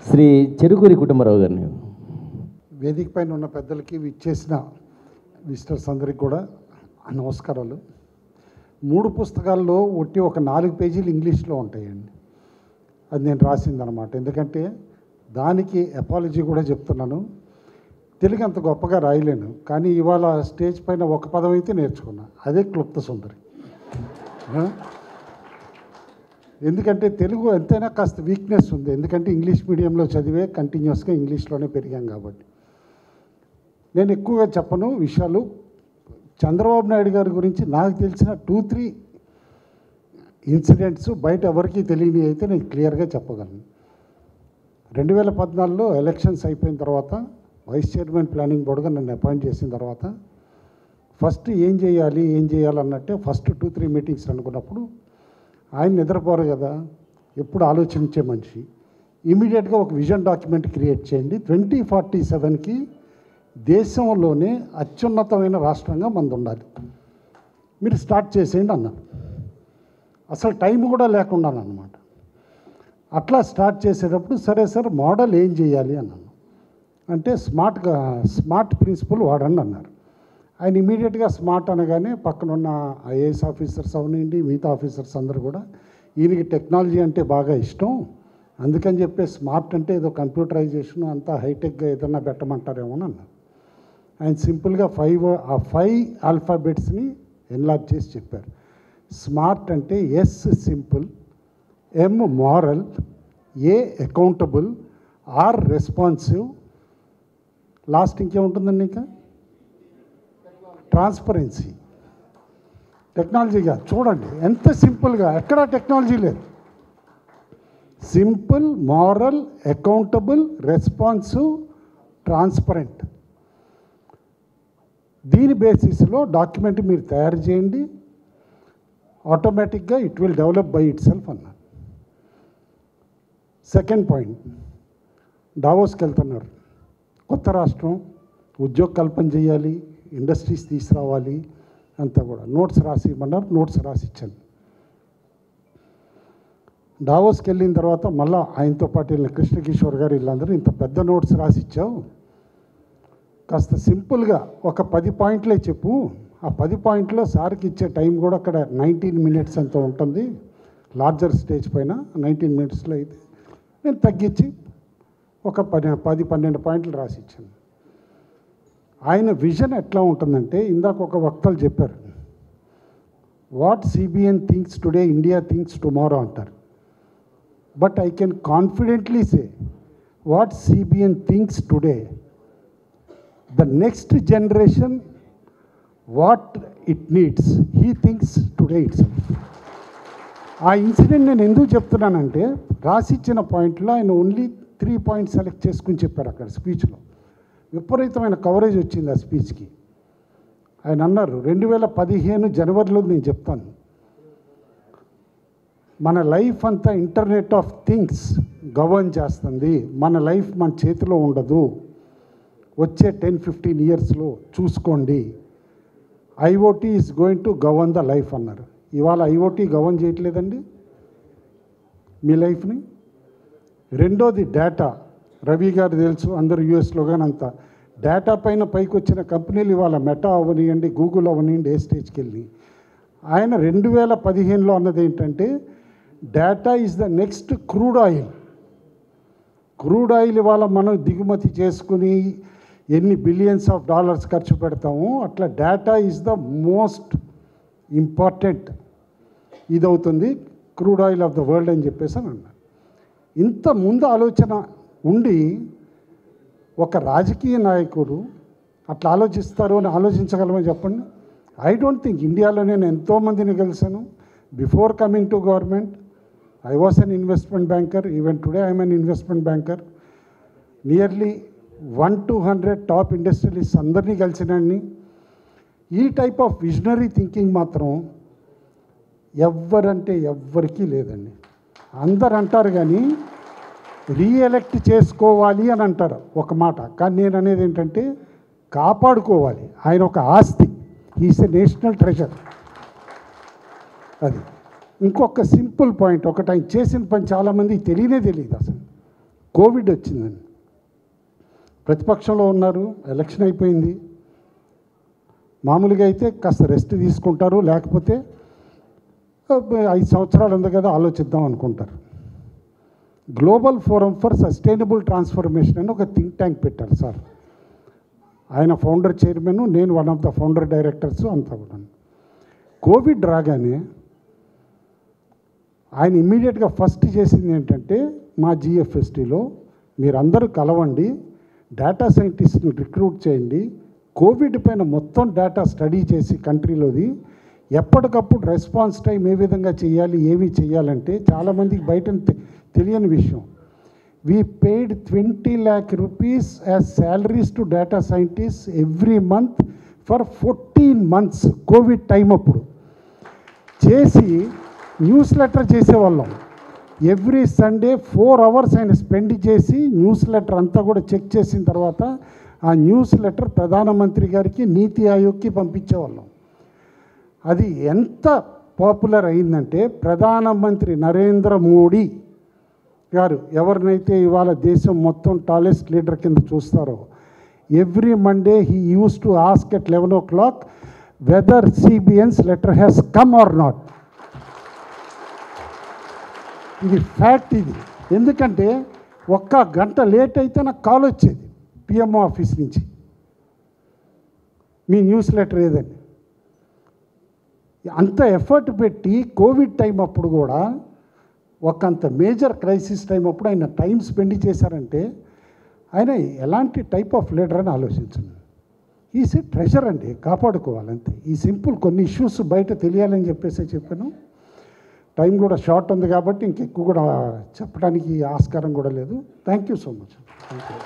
శ్రీ చెరుకూరి కుటుంబరావు గారిని. వేదిక పైన ఉన్న పెద్దలకి విచ్చేసిన విజిటర్స్ అందరికీ కూడా నమస్కారాలు. 3 పుస్తకాల్లో ఒట్టి ఒక 4 పేజీలు ఇంగ్లీష్లో ఉంటాయండి. అది నేను రాసిందనమాట. ఎందుకంటే దానికి అపాలజీ కూడా చెప్తున్నాను. తెలుగు అంత గొప్పగా రాయలేను, కానీ ఇవాళ స్టేజ్ పైన ఒక పదం అయితే నేర్చుకున్నా, అదే క్లుప్త సుందరి. ఎందుకంటే తెలుగు ఎంతైనా కాస్త వీక్నెస్ ఉంది, ఎందుకంటే ఇంగ్లీష్ మీడియంలో చదివే కంటిన్యూస్గా ఇంగ్లీష్లోనే పెరిగాం కాబట్టి. నేను ఎక్కువగా చెప్పను విషయాలు. చంద్రబాబు నాయుడు గారి గురించి నాకు తెలిసిన 2-3 ఇన్సిడెంట్స్ బయట ఎవరికి తెలియని అయితే నేను క్లియర్గా చెప్పగలను. 2014లో ఎలక్షన్స్ అయిపోయిన తర్వాత వైస్ చైర్మన్ ప్లానింగ్ బోర్డుగా నన్ను అపాయింట్ చేసిన తర్వాత ఫస్ట్ ఏం చేయాలన్నట్టే ఫస్ట్ 2-3 మీటింగ్స్ అనుకున్నప్పుడు, ఆయన నిద్రపోరు కదా, ఎప్పుడు ఆలోచించే మనిషి, ఇమీడియట్గా ఒక విజన్ డాక్యుమెంట్ క్రియేట్ చేయండి, 2047కి దేశంలోనే అత్యున్నతమైన రాష్ట్రంగా మనది ఉండాలి, మీరు స్టార్ట్ చేసేయండి అన్నారు. అసలు టైం కూడా లేకుండా అన్నమాట. అట్లా స్టార్ట్ చేసేటప్పుడు సరే సార్ మోడల్ ఏం చేయాలి అన్నాను. అంటే స్మార్ట్ ప్రిన్సిపల్ వాడండి అన్నారు. ఆయన ఇమీడియట్గా స్మార్ట్ అనగానే పక్కనున్న ఐఏఎస్ ఆఫీసర్స్ అవనండి, మిగతా ఆఫీసర్స్ అందరూ కూడా ఈయనకి టెక్నాలజీ అంటే బాగా ఇష్టం, అందుకని చెప్పి స్మార్ట్ అంటే ఏదో కంప్యూటరైజేషన్ అంతా హైటెక్గా ఏదన్నా పెట్టమంటారేమో అని అన్నారు. ఆయన సింపుల్గా 5 ఆల్ఫాబెట్స్ని ఎన్లార్జ్ చేసి చెప్పారు. స్మార్ట్ అంటే S simple, M moral, A accountable, R responsive, last ఇంకేముంటుందండి ఇంకా ట్రాన్స్పరెన్సీ. టెక్నాలజీగా చూడండి ఎంత సింపుల్గా, ఎక్కడా టెక్నాలజీ లేదు. Simple, moral, accountable, responsive, transparent. దీని బేసిస్లో డాక్యుమెంట్ మీరు తయారు చేయండి, ఆటోమేటిక్గా it will develop by itself అన్నారు. సెకండ్ పాయింట్, డావోస్కి వెళ్తున్నారు, కొత్త రాష్ట్రం, ఉద్యోగ కల్పన చేయాలి, ఇండస్ట్రీస్ తీసుకురావాలి, అంతా కూడా నోట్స్ రాసి ఇవ్వమన్నారు. నోట్స్ రాసి ఇచ్చాను. డావోస్కి వెళ్ళిన తర్వాత మళ్ళీ ఆయనతో పాటు వెళ్ళిన కృష్ణకిషోర్ గారు వీళ్ళందరూ, ఇంత పెద్ద నోట్స్ రాసి ఇచ్చావు, కాస్త సింపుల్గా ఒక 10 పాయింట్లే చెప్పు, ఆ 10 పాయింట్లో సార్కి ఇచ్చే టైం కూడా అక్కడ 19 మినిట్స్ అంత ఉంటుంది, లార్జర్ స్టేజ్ పైన 19 మినిట్స్లో అయితే నేను తగ్గించి ఒక 10-12 పాయింట్లు రాసి ఇచ్చాను. ఆయన విజన్ ఎట్లా ఉంటుందంటే, ఇందాక ఒక వక్తలు చెప్పారు, what CBN thinks today India thinks tomorrow అంటారు. But I can confidently say what CBN thinks today, the next generation what it needs, he thinks today it's. ఆ ఇన్సిడెంట్ నేను ఎందుకు చెప్తున్నానంటే, రాసిచ్చిన పాయింట్లో ఆయన ఓన్లీ 3 పాయింట్స్ సెలెక్ట్ చేసుకుని చెప్పారు అక్కడ స్పీచ్లో. విపరీతమైన కవరేజ్ వచ్చింది ఆ స్పీచ్కి. ఆయన అన్నారు, 2015 జనవరిలో నేను చెప్తాను, మన లైఫ్ అంతా ఇంటర్నెట్ ఆఫ్ థింగ్స్ గవర్న్ చేస్తుంది, మన లైఫ్ మన చేతిలో ఉండదు, వచ్చే 10-15 ఇయర్స్లో చూసుకోండి, IoT is going to govern the life అన్నారు. ఇవాళ ఐఓటీ గవర్న్ చేయట్లేదండి మీ లైఫ్ని. రెండోది డేటా, రవి గారు తెలుసు, అందరూ యూఎస్లో కానీ అంతా డేటా పైన పైకి వచ్చిన కంపెనీలు ఇవాళ మెటా అవనియండి, గూగుల్ అవనియండి, ఏ స్టేజ్కి వెళ్ళి. ఆయన 2015లో అన్నది ఏంటంటే, data is the next crude oil. Crude oil ఇవాళ మనం దిగుమతి చేసుకుని ఎన్ని బిలియన్స్ ఆఫ్ డాలర్స్ ఖర్చు పెడతాము, అట్లా data is the most important ఇది అవుతుంది, crude oil of the world అని చెప్పేసి అని అన్నారు. ఇంత ముందు ఆలోచన ఉండి ఒక రాజకీయ నాయకుడు అట్లా ఆలోచిస్తారు అని ఆలోచించగలమని చెప్పండి. I don't think. ఇండియాలో నేను ఎంతోమందిని కలిసాను. Before coming to government I was an investment banker, even today I'm an investment banker. Nearly 100-200 top industrialist అందరినీ కలిసినండి. ఈ టైప్ ఆఫ్ విజనరీ థింకింగ్ మాత్రం ఎవ్వరికీ లేదండి. అందరు అంటారు కానీ రీఎలెక్ట్ చేసుకోవాలి అని అంటారు ఒక మాట, కానీ నేను అనేది ఏంటంటే కాపాడుకోవాలి. ఆయన ఒక ఆస్తి, హీస్ ఎ నేషనల్ ట్రెజర్. అది ఇంకొక సింపుల్ పాయింట్. ఒకటి, ఆయన చేసిన పని చాలామందికి తెలియదు అసలు. కోవిడ్ వచ్చిందండి. ప్రతిపక్షంలో ఉన్నారు, ఎలక్షన్ అయిపోయింది. మామూలుగా అయితే కాస్త రెస్ట్ తీసుకుంటారు, లేకపోతే 5 సంవత్సరాలు ఉంది కదా ఆలోచిద్దాం అనుకుంటారు. Global forum for sustainable transformation అని ఒక థింక్ ట్యాంక్ పెట్టారు సార్. ఆయన ఫౌండర్ చైర్మన్, నేను one of the founder directors అంతా కూడా. కోవిడ్ రాగానే ఆయన ఇమ్మీడియట్గా ఫస్ట్ చేసింది ఏంటంటే, మా జిఎఫ్ఎస్టీలో మీరందరూ కలవండి, డేటా సైంటిస్ట్ని రిక్రూట్ చేయండి, కోవిడ్ పైన మొత్తం డేటా స్టడీ చేసి కంట్రీలోది ఎప్పటికప్పుడు రెస్పాన్స్ టైం ఏ విధంగా చేయాలి, ఏమి చేయాలంటే చాలామందికి బయట తెలియని విషయం. We paid 20 lakh rupees as salaries to data scientist every month for 14 months Covid time అప్పుడు చేసి న్యూస్ లెటర్ చేసేవాళ్ళం. ఎవ్రీ సండే 4 hours ఆయన స్పెండ్ చేసి న్యూస్ లెటర్ అంతా కూడా చెక్ చేసిన తర్వాత ఆ న్యూస్ లెటర్ ప్రధానమంత్రి గారికి, నీతి ఆయోగ్కి పంపించేవాళ్ళం. అది ఎంత పాపులర్ అయిందంటే, ప్రధానమంత్రి నరేంద్ర మోడీ గారు ఎవరినైతే ఇవాళ దేశం మొత్తం టాలెస్ట్ లీడర్ కింద చూస్తారో, every Monday he uses to ask at 11 o'clock whether CBN's letter has come or not. ఇది ఫ్యాక్ట్. ఇది ఎందుకంటే 1 గంట లేట్ అయితే నాకు కాల్ వచ్చేది పిఎంఓ ఆఫీస్ నుంచి, మీ న్యూస్ లెటర్ ఏదని. అంత ఎఫర్ట్ పెట్టి కోవిడ్ టైం అప్పుడు కూడా ఒకంత మేజర్ క్రైసిస్ టైం అప్పుడు ఆయన టైం స్పెండ్ చేశారంటే ఆయన ఎలాంటి టైప్ ఆఫ్ లీడర్ అని ఆలోచించండి. ఈజ్ ట్రెజర్ అండి, కాపాడుకోవాలంతే. ఈ సింపుల్ కొన్ని ఇష్యూస్ బయట తెలియాలని చెప్పాను. టైం కూడా షార్ట్ ఉంది కాబట్టి ఇంకెక్కువ కూడా చెప్పడానికి ఆస్కారం కూడా లేదు. Thank you so much. Thank you.